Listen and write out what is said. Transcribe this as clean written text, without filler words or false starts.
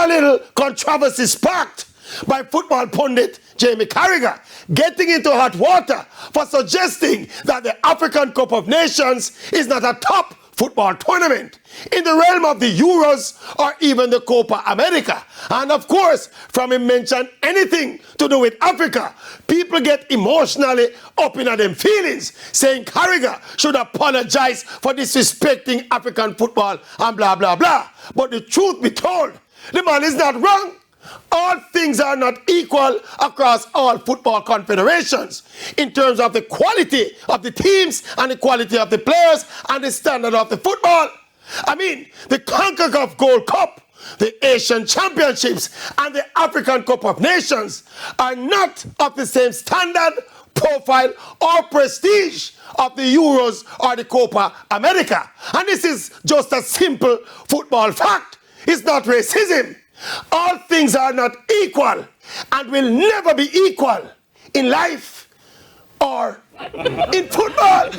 a little controversy sparked by football pundit Jamie Carragher getting into hot water for suggesting that the African Cup of Nations is not a top football tournament in the realm of the Euros or even the Copa America. And of course, from him mention anything to do with Africa, people get emotionally up in them feelings, saying Carragher should apologize for disrespecting African football and blah, blah, blah. But the truth be told, the man is not wrong. All things are not equal across all football confederations in terms of the quality of the teams and the quality of the players and the standard of the football. I mean, the CONCACAF Gold Cup, the Asian Championships, and the African Cup of Nations are not of the same standard, profile, or prestige of the Euros or the Copa America. And this is just a simple football fact. It's not racism. All things are not equal and will never be equal in life or in football.